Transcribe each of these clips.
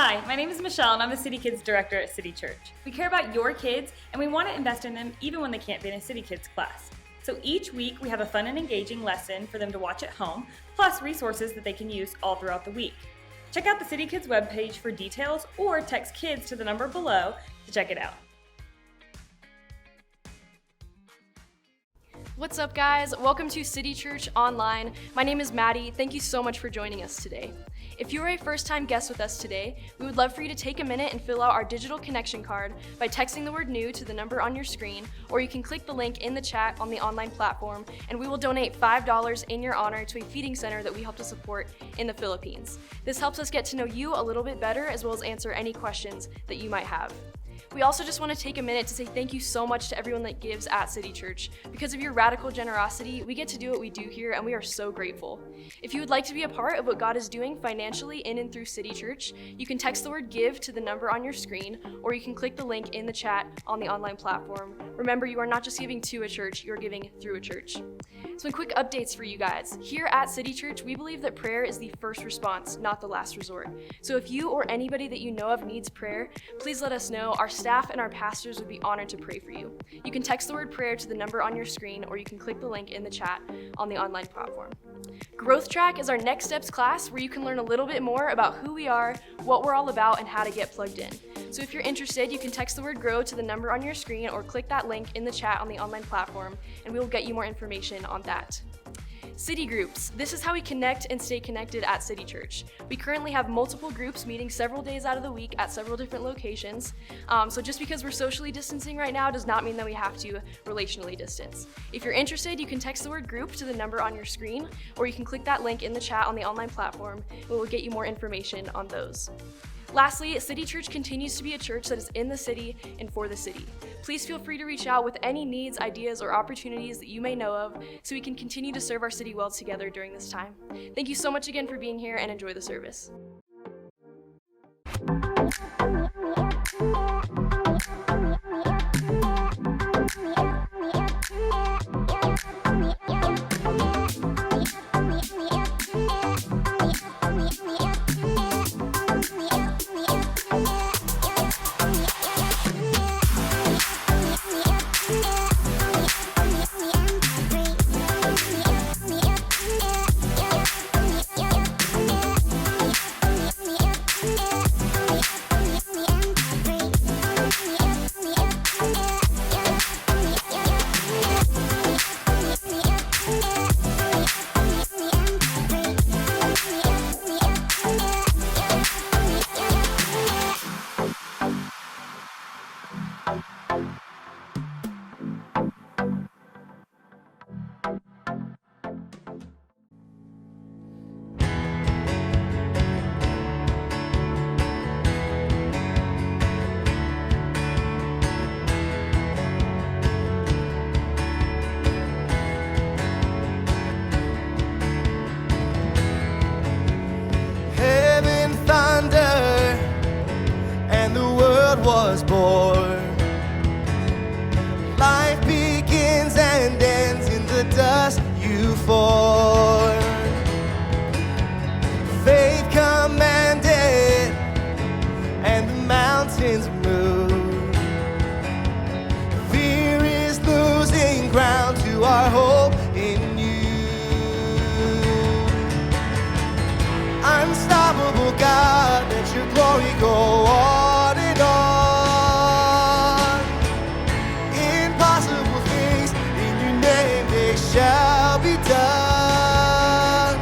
Hi, my name is Michelle and I'm the City Kids Director at City Church. We care about your kids and we want to invest in them even when they can't be in a City Kids class. So each week we have a fun and engaging lesson for them to watch at home, plus resources that they can use all throughout the week. Check out the City Kids webpage for details or text KIDS to the number below to check it out. What's up, guys? Welcome to City Church Online. My name is Maddie. Thank you so much for joining us today. If you are a first-time guest with us today, we would love for you to take a minute and fill out our digital connection card by texting the word NEW to the number on your screen, or you can click the link in the chat on the online platform, and we will donate $5 in your honor to a feeding center that we help to support in the Philippines. This helps us get to know you a little bit better, as well as answer any questions that you might have. We also just want to take a minute to say thank you so much to everyone that gives at City Church. Because of your radical generosity, we get to do what we do here, and we are so grateful. If you would like to be a part of what God is doing financially in and through City Church, you can text the word GIVE to the number on your screen, or you can click the link in the chat on the online platform. Remember, you are not just giving to a church, you're giving through a church. Some quick updates for you guys. Here at City Church, we believe that prayer is the first response, not the last resort. So if you or anybody that you know of needs prayer, please let us know. Our staff and our pastors would be honored to pray for you. You can text the word prayer to the number on your screen, or you can click the link in the chat on the online platform. Growth Track is our Next Steps class where you can learn a little bit more about who we are, what we're all about, and how to get plugged in. So if you're interested, you can text the word GROW to the number on your screen or click that link in the chat on the online platform, and we will get you more information on that. City groups. This is how we connect and stay connected at City Church. We currently have multiple groups meeting several days out of the week at several different locations. So just because we're socially distancing right now does not mean that we have to relationally distance. If you're interested, you can text the word group to the number on your screen, or you can click that link in the chat on the online platform, and we'll get you more information on those. Lastly, City Church continues to be a church that is in the city and for the city. Please feel free to reach out with any needs, ideas, or opportunities that you may know of so we can continue to serve our city well together during this time. Thank you so much again for being here, and enjoy the service. Was born. Life begins and ends in the dust you form. Faith commanded and the mountains move. Fear is losing ground to our hope in you. Unstoppable God, let your glory go on and on. Shall be done.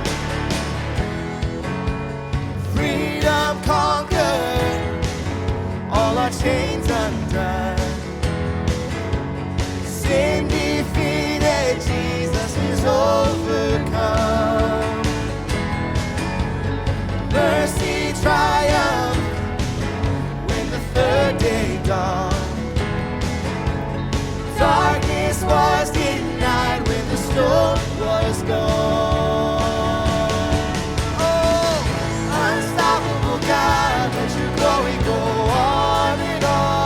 Freedom conquered, all our chains undone. Sin defeated, Jesus is overcome. Mercy triumphed when the third day dawned. Darkness was denied when the storm was gone. Oh, unstoppable God, let your glory go on and on.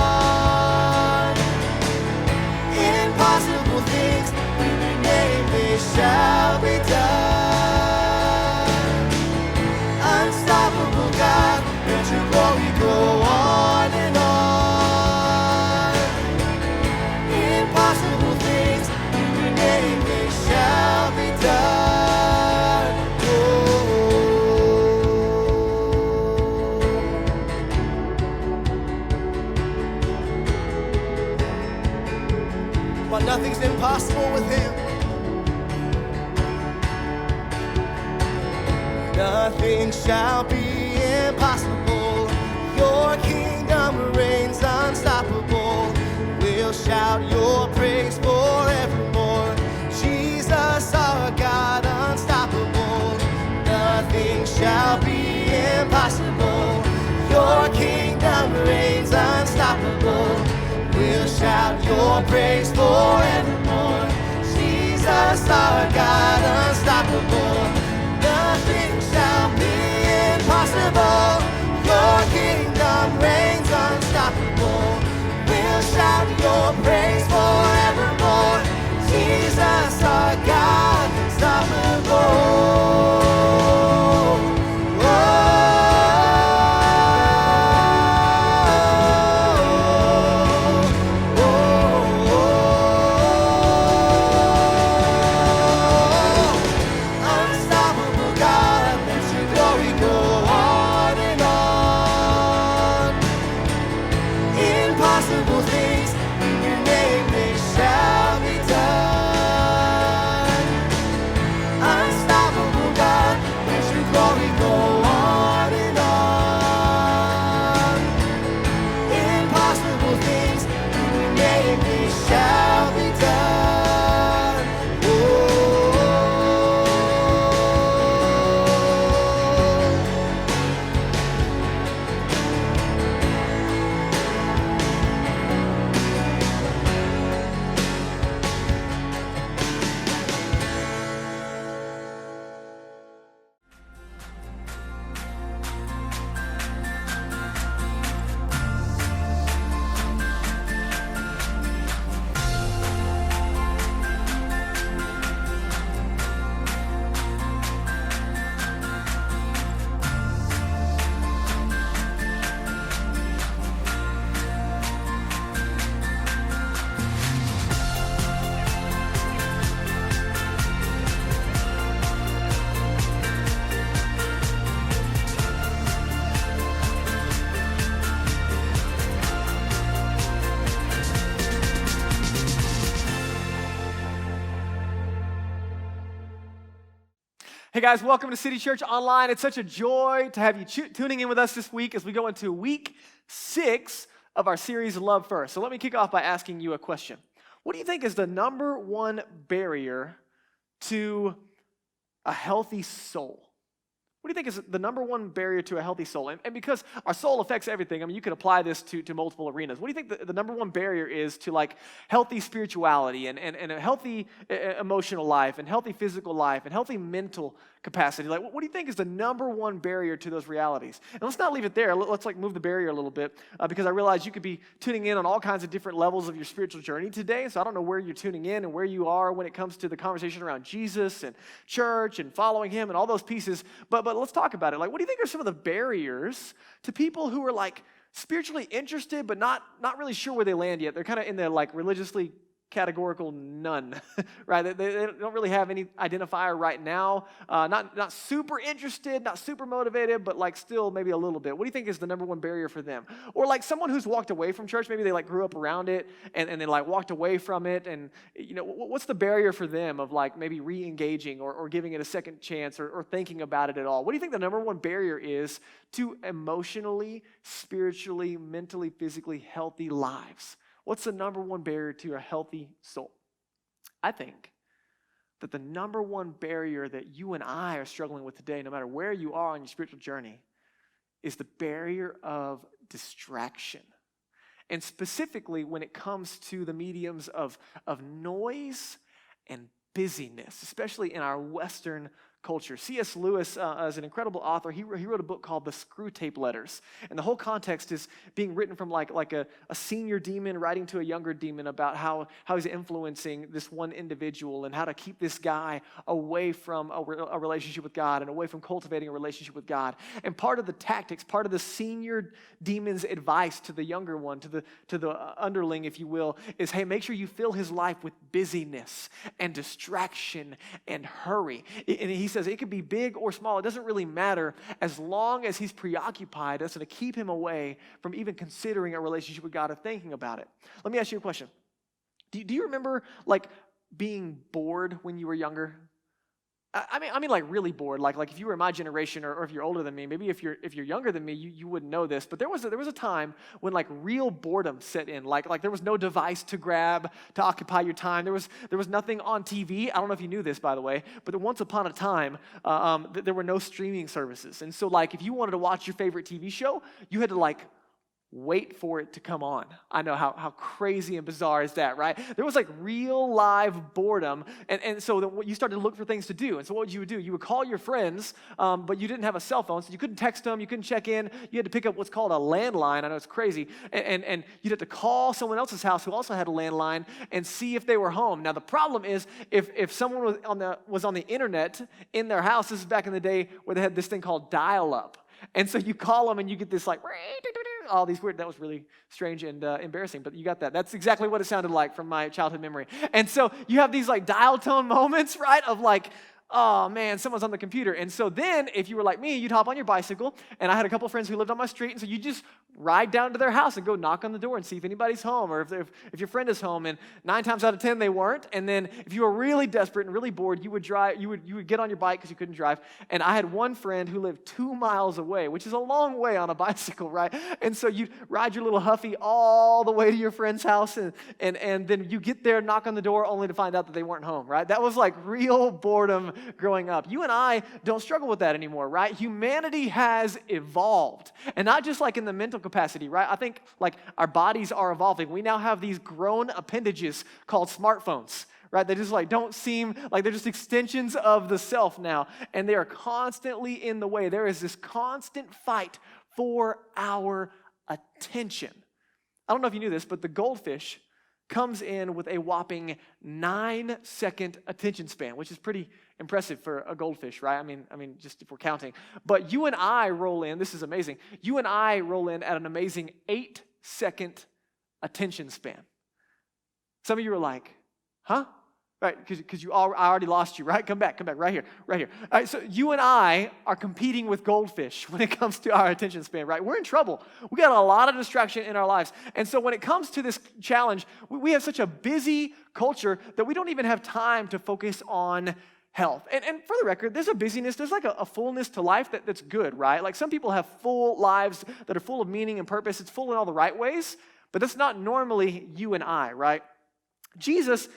impossible with him. Nothing shall be impossible. Your kingdom reigns unstoppable. We'll shout your praise forevermore. Jesus, our God, unstoppable. Nothing shall be impossible. Your kingdom reigns unstoppable. We'll shout your praise forevermore. Jesus, our God, unstoppable. Nothing shall be impossible. Your kingdom reigns unstoppable. We'll shout your praise forevermore. Jesus, our God, unstoppable. Hey guys, welcome to City Church Online. It's such a joy to have you tuning in with us this week as we go into week 6 of our series, Love First. So let me kick off by asking you a question. What do you think is the number one barrier to a healthy soul? What do you think is the number one barrier to a healthy soul? And because our soul affects everything, I mean, you could apply this to multiple arenas. What do you think the number one barrier is to like healthy spirituality and a healthy emotional life and healthy physical life and healthy mental capacity? Like, what do you think is the number one barrier to those realities? And let's not leave it there. Let's like move the barrier a little bit because I realize you could be tuning in on all kinds of different levels of your spiritual journey today. So I don't know where you're tuning in and where you are when it comes to the conversation around Jesus and church and following him and all those pieces. But let's talk about it. Like, what do you think are some of the barriers to people who are like spiritually interested but not really sure where they land yet? They're kind of in the like religiously categorical none, right? They don't really have any identifier right now. Not super interested, not super motivated, but like still maybe a little bit. What do you think is the number one barrier for them? Or like someone who's walked away from church, maybe they like grew up around it and they like walked away from it. And you know, what's the barrier for them of like maybe re-engaging or giving it a second chance or thinking about it at all? What do you think the number one barrier is to emotionally, spiritually, mentally, physically healthy lives? What's the number one barrier to a healthy soul? I think that the number one barrier that you and I are struggling with today, no matter where you are on your spiritual journey, is the barrier of distraction. And specifically when it comes to the mediums of noise and busyness, especially in our Western culture. C.S. Lewis is an incredible author. He wrote a book called The Screw Tape Letters. And the whole context is being written from like a senior demon writing to a younger demon about how he's influencing this one individual and how to keep this guy away from a relationship with God and away from cultivating a relationship with God. And part of the tactics, part of the senior demon's advice to the younger one, to the underling, if you will, is, hey, make sure you fill his life with busyness and distraction and hurry. And he says it could be big or small. It doesn't really matter as long as he's preoccupied. That's going to keep him away from even considering a relationship with God or thinking about it. Let me ask you a question. Do you remember like being bored when you were younger? I mean, like really bored. Like if you were my generation, or if you're older than me, maybe if you're younger than me, you wouldn't know this. But there was a time when like real boredom set in. Like there was no device to grab to occupy your time. There was nothing on TV. I don't know if you knew this, by the way, but once upon a time, there were no streaming services. And so like if you wanted to watch your favorite TV show, you had to like wait for it to come on. I know how crazy and bizarre is that, right? There was like real live boredom, and so you started to look for things to do. And so what you would do, you would call your friends, but you didn't have a cell phone, so you couldn't text them, you couldn't check in. You had to pick up what's called a landline. I know it's crazy, and you'd have to call someone else's house who also had a landline and see if they were home. Now the problem is if someone was on the internet in their house. This is back in the day where they had this thing called dial-up. And so you call them and you get this like, all these weird, that was really strange and embarrassing, but you got that. That's exactly what it sounded like from my childhood memory. And so you have these like dial tone moments, right, of like, oh man, someone's on the computer. And so then if you were like me, you'd hop on your bicycle, and I had a couple friends who lived on my street, and so you just ride down to their house and go knock on the door and see if anybody's home, or if your friend is home. And 9 times out of 10 they weren't. And then if you were really desperate and really bored, you would get on your bike because you couldn't drive. And I had one friend who lived 2 miles away, which is a long way on a bicycle, right? And so you'd ride your little Huffy all the way to your friend's house, and then you get there, knock on the door, only to find out that they weren't home, right? That was like real boredom growing up. You and I don't struggle with that anymore, right? Humanity has evolved, and not just like in the mental capacity, right? I think like our bodies are evolving. We now have these grown appendages called smartphones, right? They just like don't seem like they're just extensions of the self now, and they are constantly in the way. There is this constant fight for our attention. I don't know if you knew this, but the goldfish comes in with a whopping 9-second attention span, which is pretty impressive for a goldfish, right? I mean, just if we're counting. But you and I roll in, this is amazing, you and I roll in at an amazing 8-second attention span. Some of you are like, huh? Right, because I already lost you, right? Come back, right here. All right, so you and I are competing with goldfish when it comes to our attention span, right? We're in trouble. We got a lot of distraction in our lives. And so when it comes to this challenge, we have such a busy culture that we don't even have time to focus on health. And for the record, there's a busyness, there's like a fullness to life that's good, right? Like some people have full lives that are full of meaning and purpose. It's full in all the right ways, but that's not normally you and I, right? Jesus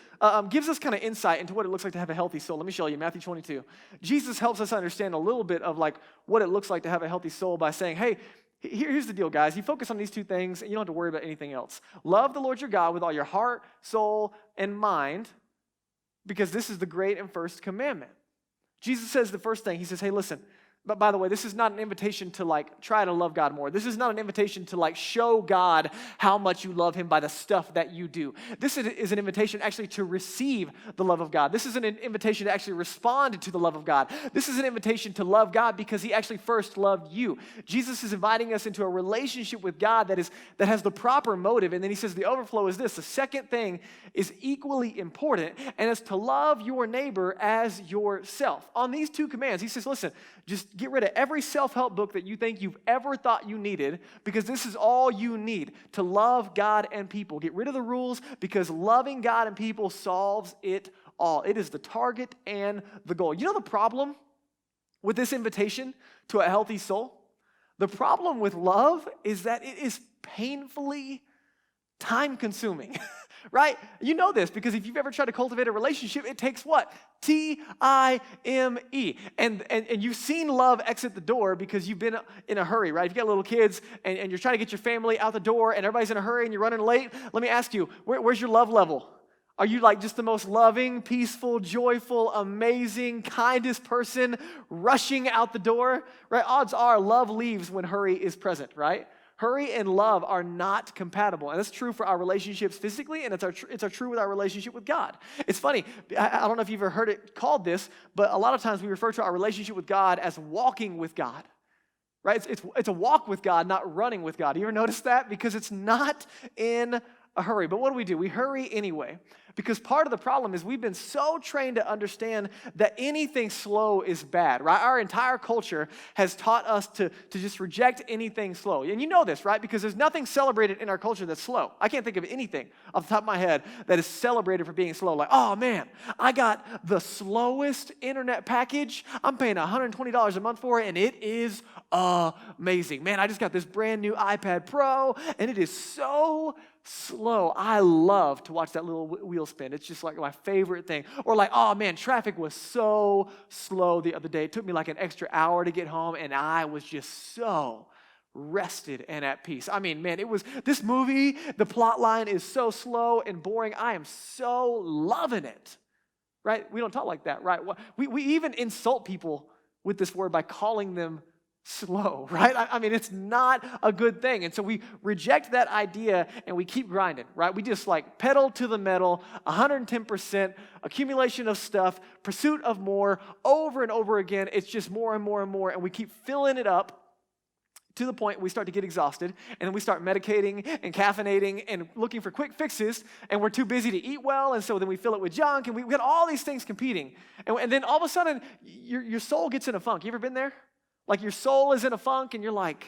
gives us kind of insight into what it looks like to have a healthy soul. Let me show you, Matthew 22. Jesus helps us understand a little bit of like what it looks like to have a healthy soul by saying, hey, here's the deal, guys. You focus on these 2 things, and you don't have to worry about anything else. Love the Lord your God with all your heart, soul, and mind, because this is the great and first commandment. Jesus says the first thing, he says, hey, listen, but by the way, this is not an invitation to like try to love God more. This is not an invitation to like show God how much you love him by the stuff that you do. This is an invitation actually to receive the love of God. This is an invitation to actually respond to the love of God. This is an invitation to love God because he actually first loved you. Jesus is inviting us into a relationship with God that has the proper motive. And then he says the overflow is this. The second thing is equally important, and it's to love your neighbor as yourself. On these 2 commands, he says, listen, just get rid of every self-help book that you think you've ever thought you needed, because this is all you need to love God and people. Get rid of the rules, because loving God and people solves it all. It is the target and the goal. You know the problem with this invitation to a healthy soul? The problem with love is that it is painfully time-consuming. Right? You know this because if you've ever tried to cultivate a relationship, it takes what? Time. And you've seen love exit the door because you've been in a hurry, right? If you've got little kids and you're trying to get your family out the door and everybody's in a hurry and you're running late, let me ask you, where's your love level? Are you like just the most loving, peaceful, joyful, amazing, kindest person rushing out the door? Right? Odds are love leaves when hurry is present, right? Hurry and love are not compatible, and that's true for our relationships physically, and it's true with our relationship with God. It's funny, I don't know if you've ever heard it called this, but a lot of times we refer to our relationship with God as walking with God, right? It's a walk with God, not running with God. You ever notice that? Because it's not in a hurry. But what do? We hurry anyway. Because part of the problem is we've been so trained to understand that anything slow is bad, right? Our entire culture has taught us to just reject anything slow. And you know this, right? Because there's nothing celebrated in our culture that's slow. I can't think of anything off the top of my head that is celebrated for being slow. Like, oh man, I got the slowest internet package. I'm paying $120 a month for it, and it is amazing. Man, I just got this brand new iPad Pro, and it is so slow. I love to watch that little wheel spin. It's just like my favorite thing. Or like, oh man, traffic was so slow the other day. It took me like an extra hour to get home, and I was just so rested and at peace. I mean, man, this movie, the plot line is so slow and boring. I am so loving it, right? We don't talk like that, right? We even insult people with this word by calling them slow, right? I mean, it's not a good thing. And so we reject that idea and we keep grinding, right? We just like pedal to the metal, 110%, accumulation of stuff, pursuit of more, over and over again. It's just more and more and more. And we keep filling it up to the point we start to get exhausted, and then we start medicating and caffeinating and looking for quick fixes, and we're too busy to eat well, and so then we fill it with junk, and we got all these things competing. And then all of a sudden, your soul gets in a funk. You ever been there? Like your soul is in a funk, and you're like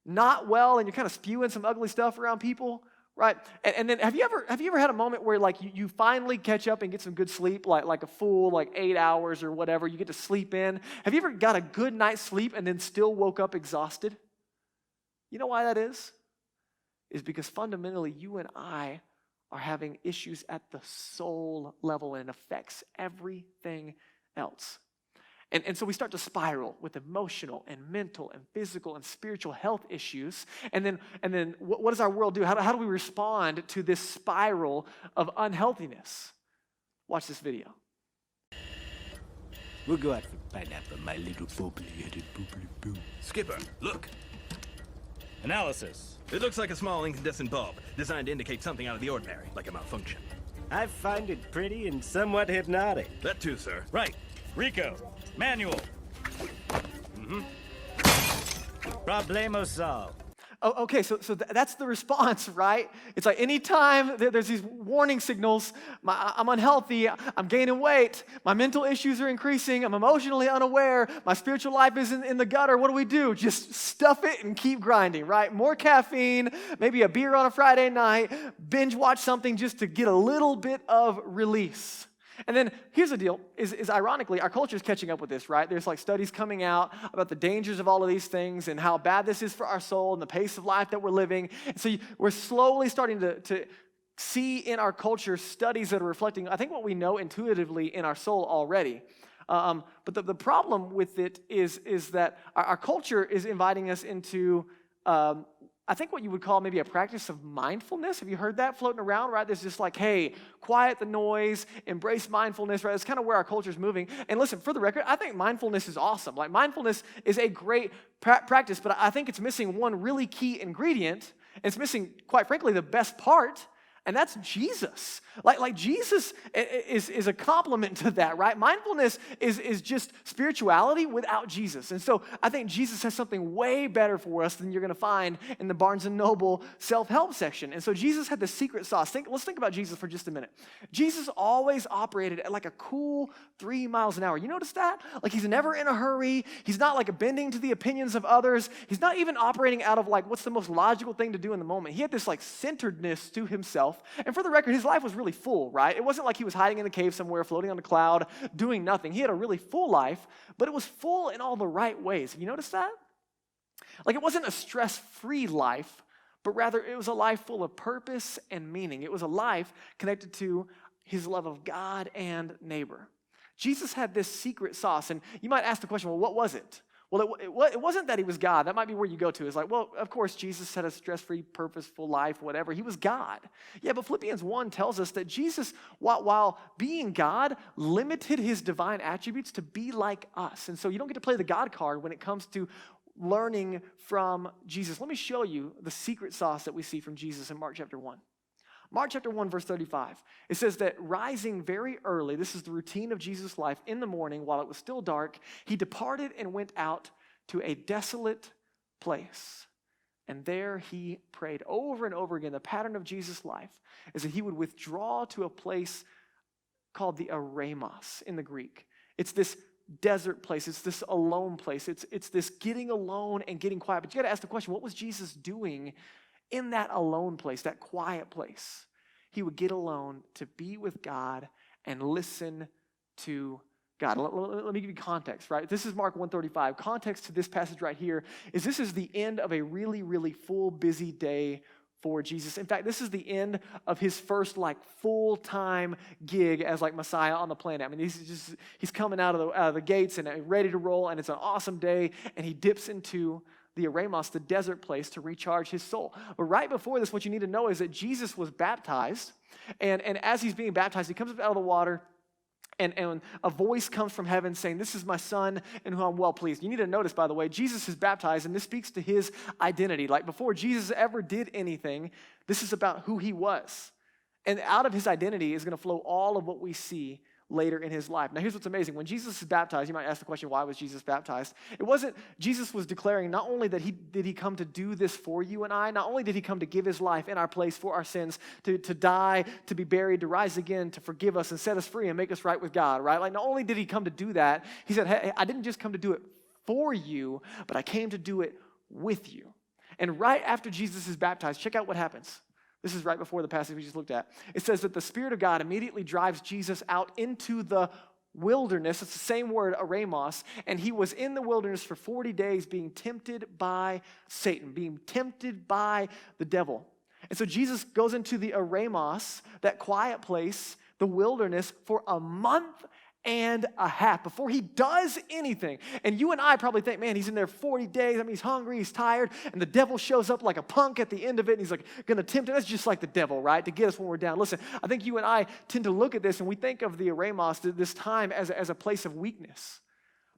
not well, and you're kind of spewing some ugly stuff around people, right? And then have you ever had a moment where like you finally catch up and get some good sleep, like a full like 8 hours or whatever, you get to sleep in? Have you ever got a good night's sleep and then still woke up exhausted? You know why that is? Is because fundamentally you and I are having issues at the soul level, and it affects everything else. And so we start to spiral with emotional and mental and physical and spiritual health issues. And then what does our world do? How do we respond to this spiral of unhealthiness? Watch this video. We'll go out for pineapple, my little bubbly-headed boobly-boo. Skipper, look. Analysis. It looks like a small incandescent bulb, designed to indicate something out of the ordinary, like a malfunction. I find it pretty and somewhat hypnotic. That too, sir. Right. Rico. Manual. Problemo solved. Oh, okay, so that's the response, right? It's like anytime there's these warning signals, I'm unhealthy, I'm gaining weight, my mental issues are increasing, I'm emotionally unaware, my spiritual life is in the gutter, what do? Just stuff it and keep grinding, right? More caffeine, maybe a beer on a Friday night, binge watch something just to get a little bit of release. And then here's the deal, is ironically, our culture is catching up with this, right? There's like studies coming out about the dangers of all of these things and how bad this is for our soul and the pace of life that we're living. And so we're slowly starting to see in our culture studies that are reflecting, I think, what we know intuitively in our soul already. But the problem with it is that our culture is inviting us into I think what you would call maybe a practice of mindfulness. Have you heard that floating around, right? There's just like, hey, quiet the noise, embrace mindfulness, right? That's kind of where our culture is moving. And listen, for the record, I think mindfulness is awesome. Like mindfulness is a great practice, but I think it's missing one really key ingredient. And it's missing, quite frankly, the best part, and that's Jesus. Like Jesus is a complement to that, right? Mindfulness is just spirituality without Jesus. And so I think Jesus has something way better for us than you're going to find in the Barnes & Noble self-help section. And so Jesus had the secret sauce. Let's think about Jesus for just a minute. Jesus always operated at like a cool 3 miles an hour. You notice that? Like he's never in a hurry. He's not like bending to the opinions of others. He's not even operating out of like what's the most logical thing to do in the moment. He had this like centeredness to himself. And for the record, his life was really full, right? It wasn't like he was hiding in a cave somewhere, floating on a cloud, doing nothing. He had a really full life, but it was full in all the right ways. Have you noticed that? Like it wasn't a stress-free life, but rather it was a life full of purpose and meaning. It was a life connected to his love of God and neighbor. Jesus had this secret sauce, and you might ask the question, well, what was it? Well, it wasn't that he was God. That might be where you go to. It's like, well, of course, Jesus had a stress-free, purposeful life, whatever. He was God. Yeah, but Philippians 1 tells us that Jesus, while being God, limited his divine attributes to be like us. And so you don't get to play the God card when it comes to learning from Jesus. Let me show you the secret sauce that we see from Jesus in Mark chapter 1. Mark chapter 1, verse 35, it says that rising very early, this is the routine of Jesus' life, in the morning while it was still dark, he departed and went out to a desolate place. And there he prayed over and over again. The pattern of Jesus' life is that he would withdraw to a place called the eremos in the Greek. It's this desert place. It's this alone place. It's this getting alone and getting quiet. But you got to ask the question, what was Jesus doing in that alone place, that quiet place? He would get alone to be with God and listen to God. Let me give you context, right? This is Mark 1:35. Context to this passage right here is this is the end of a really, really full, busy day for Jesus. In fact, this is the end of his first full-time gig as Messiah on the planet. I mean, he's coming out of the gates and ready to roll, and it's an awesome day, and he dips into the eremos, the desert place, to recharge his soul. But right before this, what you need to know is that Jesus was baptized, and as he's being baptized, he comes up out of the water, and a voice comes from heaven saying, "This is my son in whom I'm well pleased." You need to notice, by the way, Jesus is baptized, and this speaks to his identity. Before Jesus ever did anything, this is about who he was. And out of his identity is going to flow all of what we see later in his life. Now, here's what's amazing. When Jesus is baptized, you might ask the question, why was Jesus baptized? It wasn't, Jesus was declaring not only that he come to do this for you and I, not only did he come to give his life in our place for our sins, to die, to be buried, to rise again, to forgive us and set us free and make us right with God, right? Not only did he come to do that, he said, hey, I didn't just come to do it for you, but I came to do it with you. And right after Jesus is baptized, check out what happens. This is right before the passage we just looked at. It says that the Spirit of God immediately drives Jesus out into the wilderness. It's the same word, eremos. And he was in the wilderness for 40 days being tempted by Satan, being tempted by the devil. And so Jesus goes into the eremos, that quiet place, the wilderness, for a month and a half before he does anything. And you and I probably think, man, he's in there 40 days. I mean, he's hungry, he's tired, and the devil shows up like a punk at the end of it, and he's going to tempt him. That's just like the devil, right? To get us when we're down. Listen, I think you and I tend to look at this, and we think of the eremos, this time, as a place of weakness.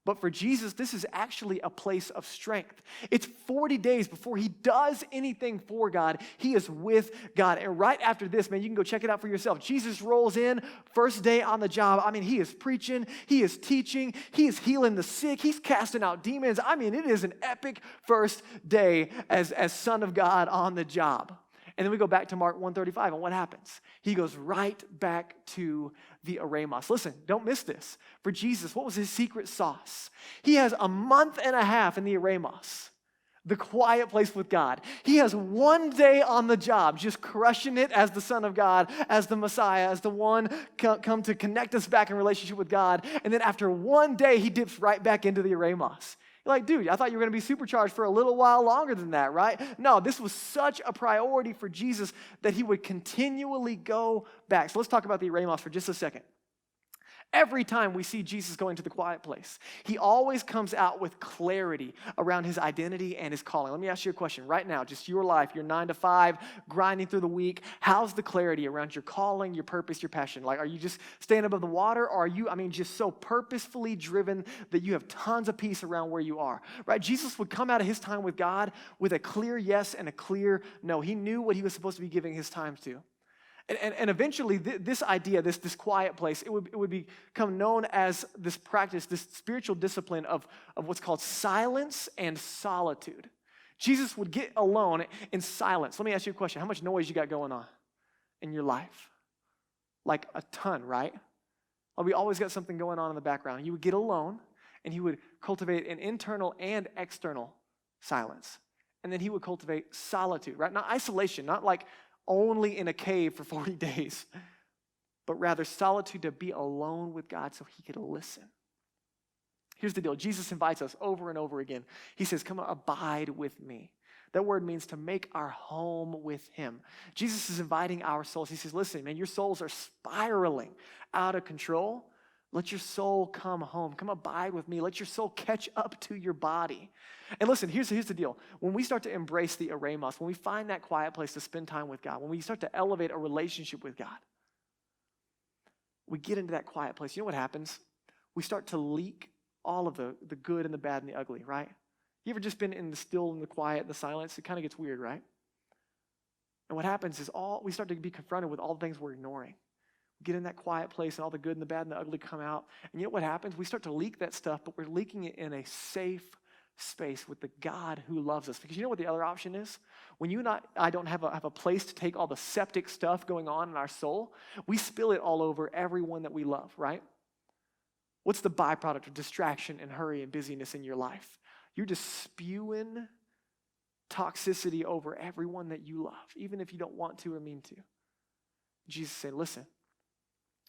But for Jesus, this is actually a place of strength. It's 40 days before he does anything for God. He is with God. And right after this, man, you can go check it out for yourself. Jesus rolls in, first day on the job. I mean, he is preaching, he is teaching, he is healing the sick, he's casting out demons. I mean, it is an epic first day as Son of God on the job. And then we go back to Mark 1:35, and what happens? He goes right back to the eremos. Listen, don't miss this. For Jesus, what was his secret sauce? He has a month and a half in the eremos, the quiet place with God. He has one day on the job, just crushing it as the Son of God, as the Messiah, as the one come to connect us back in relationship with God. And then after one day, he dips right back into the eremos. You're like, dude, I thought you were going to be supercharged for a little while longer than that, right? No, this was such a priority for Jesus that he would continually go back. So let's talk about the eremos for just a second. Every time we see Jesus going to the quiet place, he always comes out with clarity around his identity and his calling. Let me ask you a question right now, just your life, your 9 to 5, grinding through the week. How's the clarity around your calling, your purpose, your passion? Are you just staying above the water, or are you, just so purposefully driven that you have tons of peace around where you are, right? Jesus would come out of his time with God with a clear yes and a clear no. He knew what he was supposed to be giving his time to. And eventually, this idea, this quiet place, it would become known as this practice, this spiritual discipline of what's called silence and solitude. Jesus would get alone in silence. Let me ask you a question. How much noise you got going on in your life? Like a ton, right? Well, we always got something going on in the background. You would get alone, and he would cultivate an internal and external silence. And then he would cultivate solitude, right? Not isolation, not like only in a cave for 40 days, but rather solitude to be alone with God so he could listen. Here's the deal. Jesus invites us over and over again. He says, come abide with me. That word means to make our home with him. Jesus is inviting our souls. He says, listen, man, your souls are spiraling out of control. Let your soul come home. Come abide with me. Let your soul catch up to your body. And listen, here's the deal. When we start to embrace the eremos, when we find that quiet place to spend time with God, when we start to elevate a relationship with God, we get into that quiet place. You know what happens? We start to leak all of the good and the bad and the ugly, right? You ever just been in the still and the quiet and the silence? It kind of gets weird, right? And what happens is we start to be confronted with all the things we're ignoring. Get in that quiet place and all the good and the bad and the ugly come out. And you know what happens? We start to leak that stuff, but we're leaking it in a safe space with the God who loves us. Because you know what the other option is? When you and I don't have a place to take all the septic stuff going on in our soul, we spill it all over everyone that we love, right? What's the byproduct of distraction and hurry and busyness in your life? You're just spewing toxicity over everyone that you love, even if you don't want to or mean to. Jesus said, listen,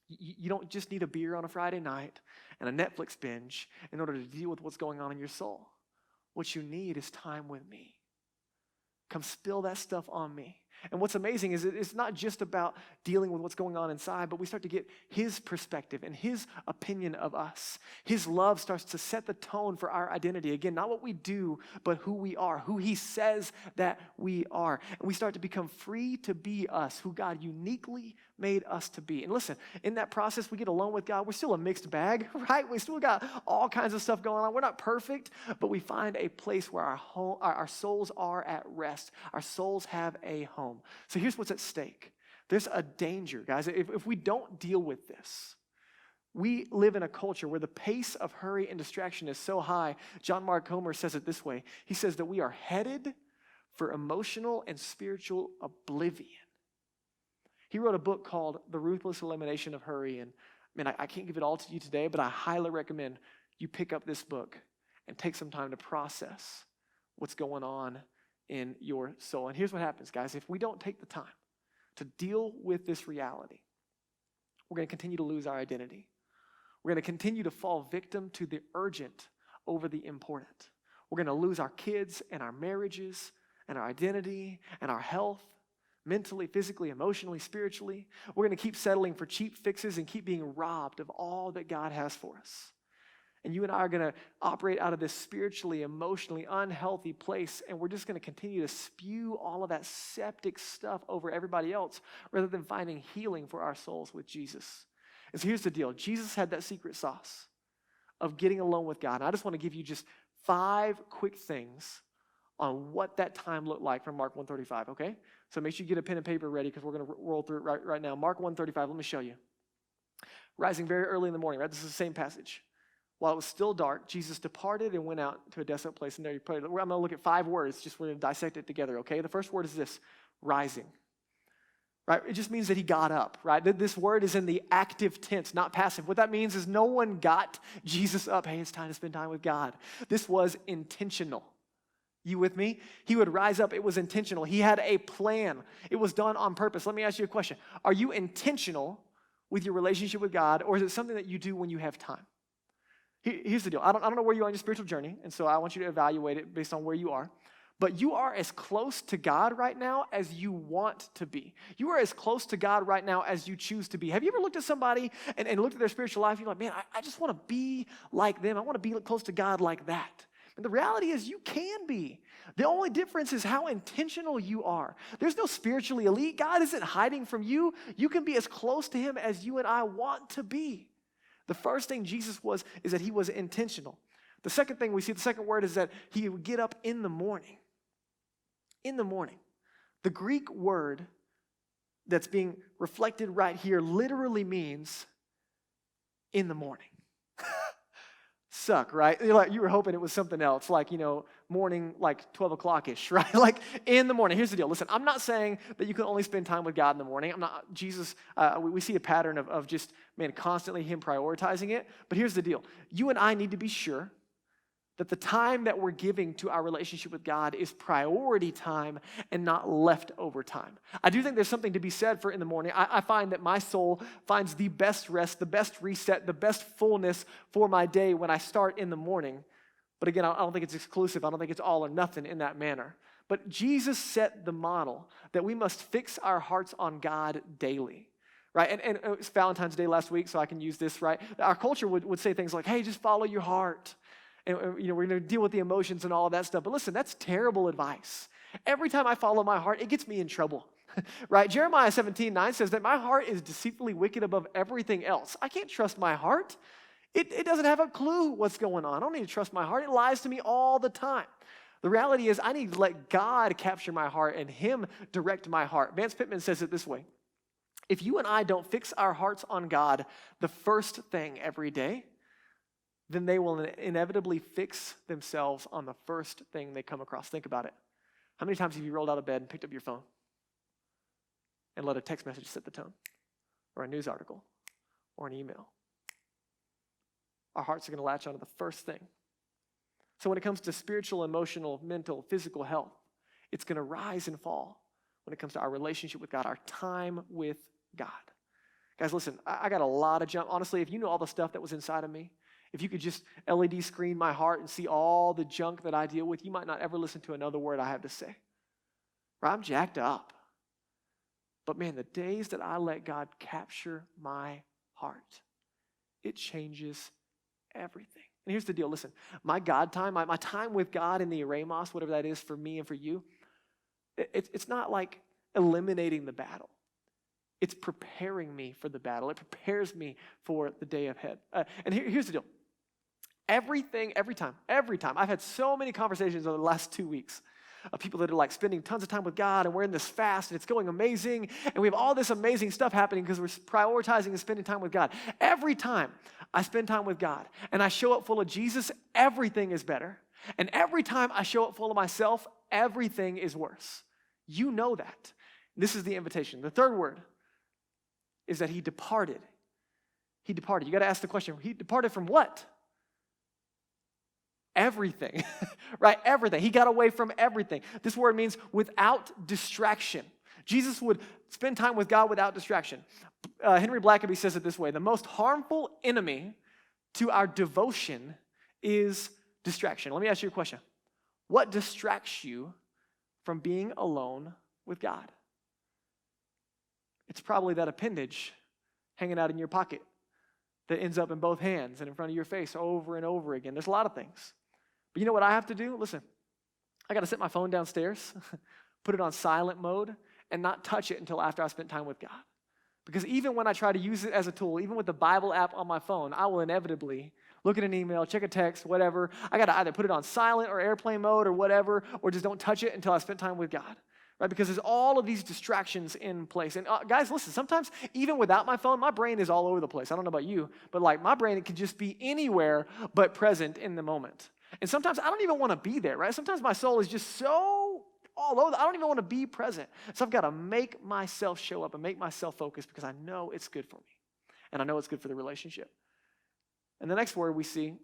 you don't just need a beer on a Friday night and a Netflix binge in order to deal with what's going on in your soul. What you need is time with me. Come spill that stuff on me. And what's amazing is it's not just about dealing with what's going on inside, but we start to get his perspective and his opinion of us. His love starts to set the tone for our identity. Again, not what we do, but who we are, who he says that we are. And we start to become free to be us, who God uniquely made us to be. And listen, in that process, we get alone with God. We're still a mixed bag, right? We still got all kinds of stuff going on. We're not perfect, but we find a place where our souls are at rest. Our souls have a home. So here's what's at stake. There's a danger, guys. If we don't deal with this, we live in a culture where the pace of hurry and distraction is so high. John Mark Comer says it this way. He says that we are headed for emotional and spiritual oblivion. He wrote a book called The Ruthless Elimination of Hurry. And man, I can't give it all to you today, but I highly recommend you pick up this book and take some time to process what's going on in your soul. And here's what happens, guys. If we don't take the time to deal with this reality, we're going to continue to lose our identity. We're going to continue to fall victim to the urgent over the important. We're going to lose our kids and our marriages and our identity and our health, mentally, physically, emotionally, spiritually. We're going to keep settling for cheap fixes and keep being robbed of all that God has for us. And you and I are going to operate out of this spiritually, emotionally unhealthy place, and we're just going to continue to spew all of that septic stuff over everybody else rather than finding healing for our souls with Jesus. And so here's the deal. Jesus had that secret sauce of getting alone with God. And I just want to give you just 5 quick things on what that time looked like from Mark 1:35, okay? So make sure you get a pen and paper ready because we're going to roll through it right now. Mark 1:35, let me show you. Rising very early in the morning, right? This is the same passage. While it was still dark, Jesus departed and went out to a desolate place, and there he prayed. I'm going to look at 5 words, just we're going to dissect it together, okay? The first word is this, rising. Right? It just means that he got up, right? This word is in the active tense, not passive. What that means is no one got Jesus up. Hey, it's time to spend time with God. This was intentional. You with me? He would rise up. It was intentional. He had a plan. It was done on purpose. Let me ask you a question. Are you intentional with your relationship with God, or is it something that you do when you have time? Here's the deal. I don't know where you are on your spiritual journey, and so I want you to evaluate it based on where you are. But you are as close to God right now as you want to be. You are as close to God right now as you choose to be. Have you ever looked at somebody and looked at their spiritual life? You're like, man, I just want to be like them. I want to be close to God like that. And the reality is you can be. The only difference is how intentional you are. There's no spiritually elite. God isn't hiding from you. You can be as close to him as you and I want to be. The first thing Jesus was is that he was intentional. The second thing we see, the second word is that he would get up in the morning. In the morning. The Greek word that's being reflected right here literally means in the morning. Suck, right? You were hoping it was something else, like, morning, like 12 o'clock-ish, right? Like in the morning. Here's the deal. Listen, I'm not saying that you can only spend time with God in the morning. We see a pattern of just, constantly him prioritizing it. But here's the deal. You and I need to be sure that the time that we're giving to our relationship with God is priority time and not leftover time. I do think there's something to be said for in the morning. I find that my soul finds the best rest, the best reset, the best fullness for my day when I start in the morning. But again, I don't think it's exclusive. I don't think it's all or nothing in that manner. But Jesus set the model that we must fix our hearts on God daily. Right? And it was Valentine's Day last week, so I can use this, right? Our culture would say things like, hey, just follow your heart. And we're going to deal with the emotions and all of that stuff. But listen, that's terrible advice. Every time I follow my heart, it gets me in trouble. Right? Jeremiah 17:9 says that my heart is deceitfully wicked above everything else. I can't trust my heart. It doesn't have a clue what's going on. I don't need to trust my heart. It lies to me all the time. The reality is I need to let God capture my heart and him direct my heart. Vance Pittman says it this way. If you and I don't fix our hearts on God the first thing every day, then they will inevitably fix themselves on the first thing they come across. Think about it. How many times have you rolled out of bed and picked up your phone and let a text message set the tone, or a news article, or an email? Our hearts are going to latch onto the first thing. So when it comes to spiritual, emotional, mental, physical health, it's going to rise and fall when it comes to our relationship with God, our time with God. Guys, listen, I got a lot of junk. Honestly, if you knew all the stuff that was inside of me, if you could just LED screen my heart and see all the junk that I deal with, you might not ever listen to another word I have to say. Right? I'm jacked up. But man, the days that I let God capture my heart, it changes everything. And here's the deal. Listen, my God time, my time with God in the eremos, whatever that is for me and for you, it's not like eliminating the battle. It's preparing me for the battle. It prepares me for the day ahead. And here's the deal. Every time, I've had so many conversations over the last 2 weeks of people that are like spending tons of time with God, and we're in this fast, and it's going amazing, and we have all this amazing stuff happening because we're prioritizing and spending time with God. Every time I spend time with God and I show up full of Jesus, everything is better. And every time I show up full of myself, everything is worse. You know that. This is the invitation. The third word is that he departed. He departed. You got to ask the question, he departed from what? Everything, right? Everything. He got away from everything. This word means without distraction. Jesus would spend time with God without distraction. Henry Blackaby says it this way: the most harmful enemy to our devotion is distraction. Let me ask you a question. What distracts you from being alone with God? It's probably that appendage hanging out in your pocket that ends up in both hands and in front of your face over and over again. There's a lot of things. But you know what I have to do? Listen, I got to set my phone downstairs, put it on silent mode, and not touch it until after I spent time with God. Because even when I try to use it as a tool, even with the Bible app on my phone, I will inevitably look at an email, check a text, whatever. I got to either put it on silent or airplane mode or whatever, or just don't touch it until I spent time with God. Right? Because there's all of these distractions in place. And guys, listen, sometimes even without my phone, my brain is all over the place. I don't know about you, but like my brain, it can just be anywhere but present in the moment. And sometimes I don't even want to be there, right? Sometimes my soul is just so all over. I don't even want to be present. So I've got to make myself show up and make myself focus because I know it's good for me. And I know it's good for the relationship. And the next word we see is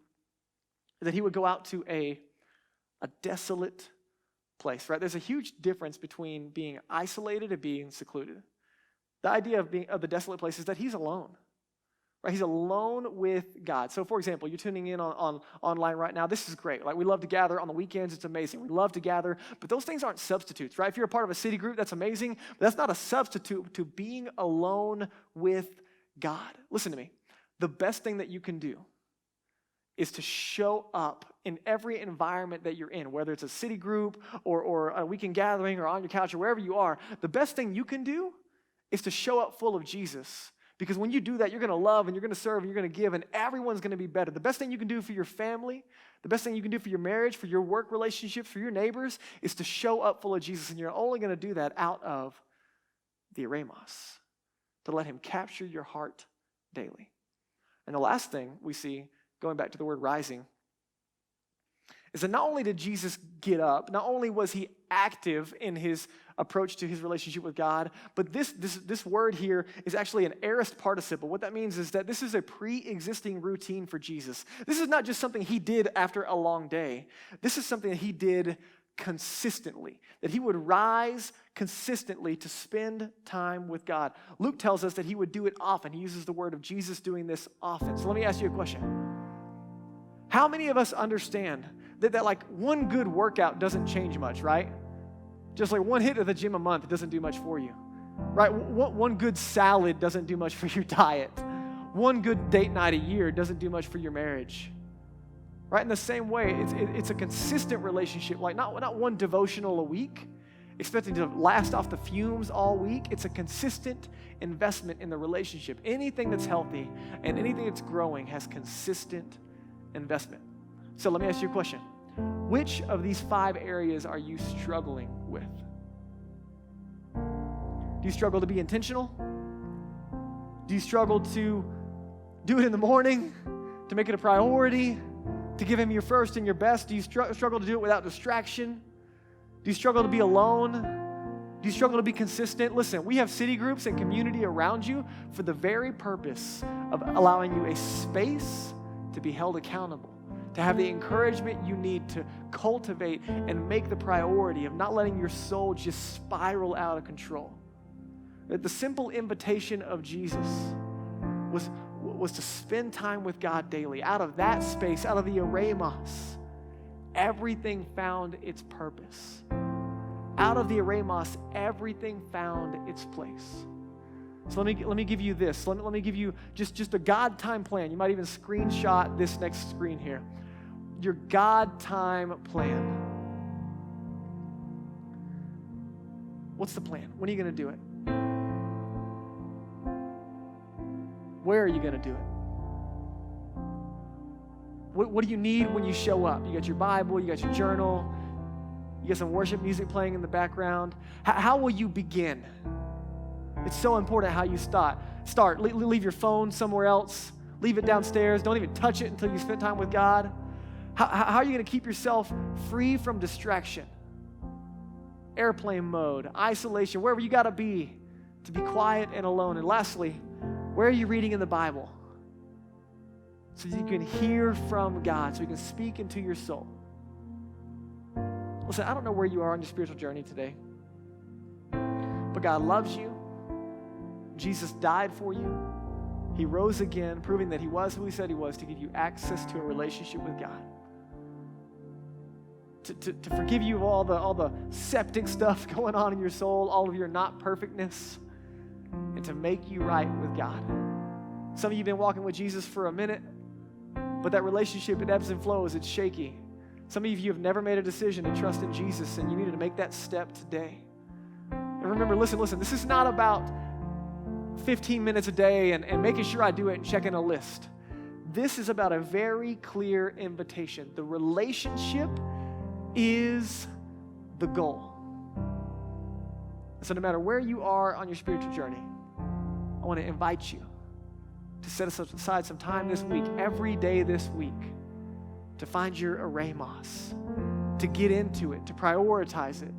that he would go out to a desolate place, right? There's a huge difference between being isolated and being secluded. The idea of the desolate place is that he's alone, right? He's alone with God. So, for example, you're tuning in on online right now. This is great. Like, we love to gather on the weekends. It's amazing. We love to gather, but those things aren't substitutes, right? If you're a part of a city group, that's amazing, but that's not a substitute to being alone with God. Listen to me. The best thing that you can do is to show up in every environment that you're in, whether it's a city group or a weekend gathering or on your couch or wherever you are. The best thing you can do is to show up full of Jesus. Because when you do that, you're going to love and you're going to serve and you're going to give, and everyone's going to be better. The best thing you can do for your family, the best thing you can do for your marriage, for your work relationships, for your neighbors, is to show up full of Jesus. And you're only going to do that out of the eremos, to let him capture your heart daily. And the last thing we see, going back to the word rising, is that not only did Jesus get up, not only was he active in his approach to his relationship with God, but this word here is actually an aorist participle. What that means is that this is a pre-existing routine for Jesus. This is not just something he did after a long day. This is something that he did consistently, that he would rise consistently to spend time with God. Luke tells us that he would do it often. He uses the word of Jesus doing this often. So let me ask you a question. How many of us understand that like one good workout doesn't change much, right? Just like one hit of the gym a month doesn't do much for you, right? One good salad doesn't do much for your diet. One good date night a year doesn't do much for your marriage, right? In the same way, it's a consistent relationship, like not one devotional a week, expecting to last off the fumes all week. It's a consistent investment in the relationship. Anything that's healthy and anything that's growing has consistent investment. So let me ask you a question. Which of these 5 areas are you struggling with? Do you struggle to be intentional? Do you struggle to do it in the morning? to make it a priority, to give him your first and your best? Do you struggle to do it without distraction? Do you struggle to be alone? Do you struggle to be consistent? Listen, we have city groups and community around you for the very purpose of allowing you a space to be held accountable, to have the encouragement you need to cultivate and make the priority of not letting your soul just spiral out of control. That the simple invitation of Jesus was to spend time with God daily. Out of that space, out of the eremos, everything found its purpose. Out of the eremos, everything found its place. So let me give you this. Let me give you just a God time plan. You might even screenshot this next screen here. Your God time plan. What's the plan? When are you going to do it? Where are you going to do it? What do you need when you show up? You got your Bible, you got your journal, you got some worship music playing in the background. How will you begin? It's so important how you start. Leave your phone somewhere else. Leave it downstairs. Don't even touch it until you spend time with God. How are you going to keep yourself free from distraction? Airplane mode, isolation, wherever you got to be quiet and alone. And lastly, where are you reading in the Bible? So you can hear from God, so you can speak into your soul. Listen, I don't know where you are on your spiritual journey today, but God loves you. Jesus died for you. He rose again, proving that he was who he said he was, to give you access to a relationship with God. To forgive you of all the septic stuff going on in your soul, all of your not perfectness, and to make you right with God. Some of you have been walking with Jesus for a minute, but that relationship, it ebbs and flows, it's shaky. Some of you have never made a decision to trust in Jesus, and you need to make that step today. And remember, listen, this is not about 15 minutes a day and making sure I do it and checking a list. This is about a very clear invitation. The relationship is the goal. So no matter where you are on your spiritual journey, I want to invite you to set aside some time this week, every day this week, to find your eremos, to get into it, to prioritize it,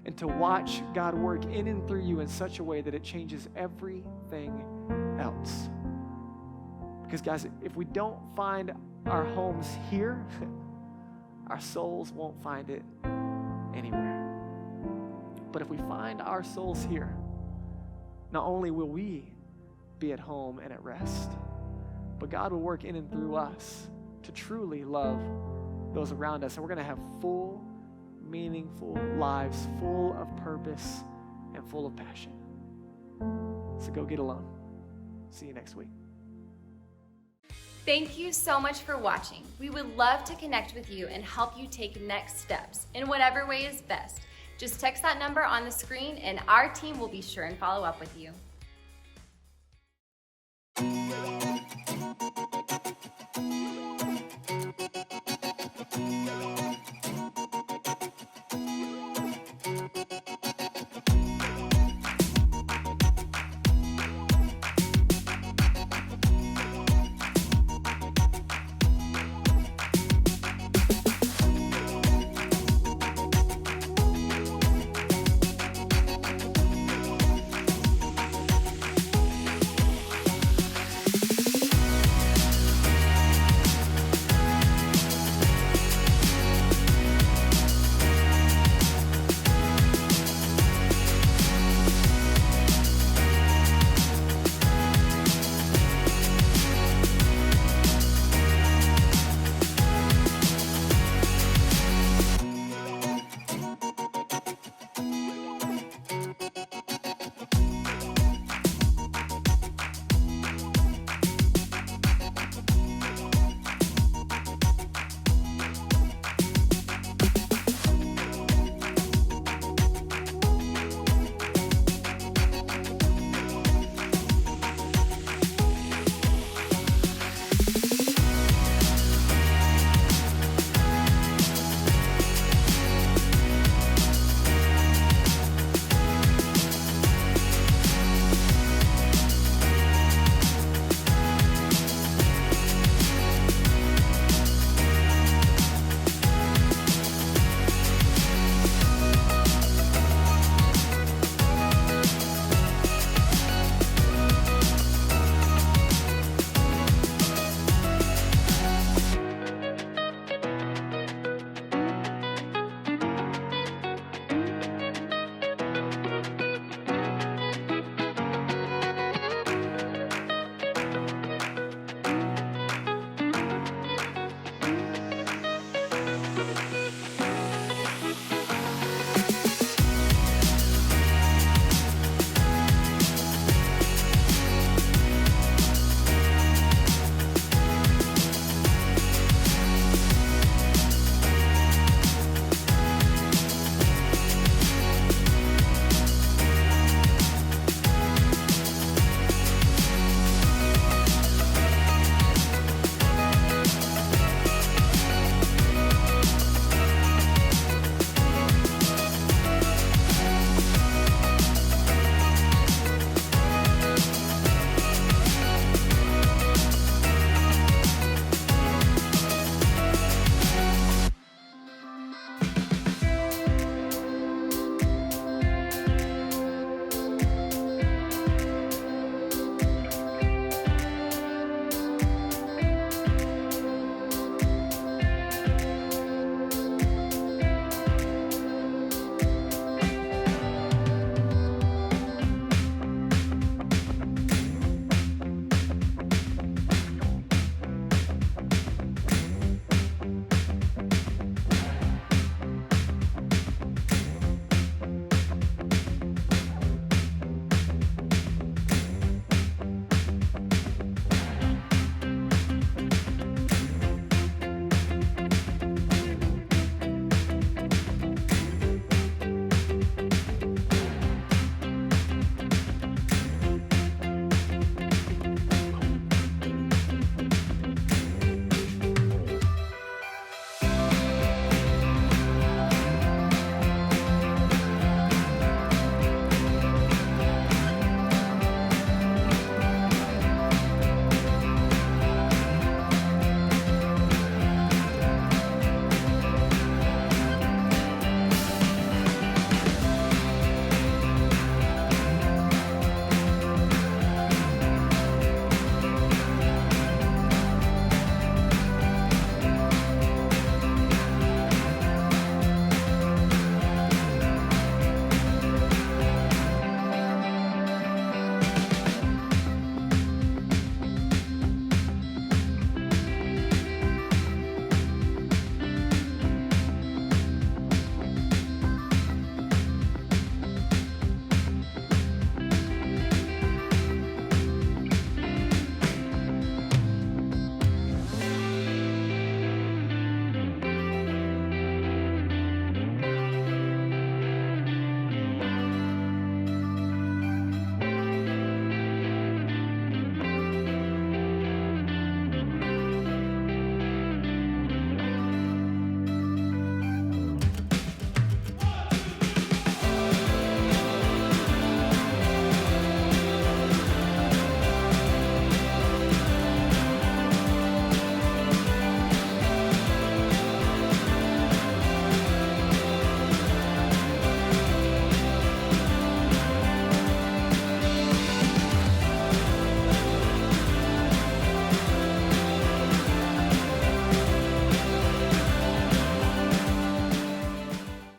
and to watch God work in and through you in such a way that it changes everything else. Because guys, if we don't find our homes here, our souls won't find it anywhere. But if we find our souls here, not only will we be at home and at rest, but God will work in and through us to truly love those around us. And we're going to have full, meaningful lives, full of purpose and full of passion. So go get alone. See you next week. Thank you so much for watching. We would love to connect with you and help you take next steps in whatever way is best. Just text that number on the screen and our team will be sure and follow up with you.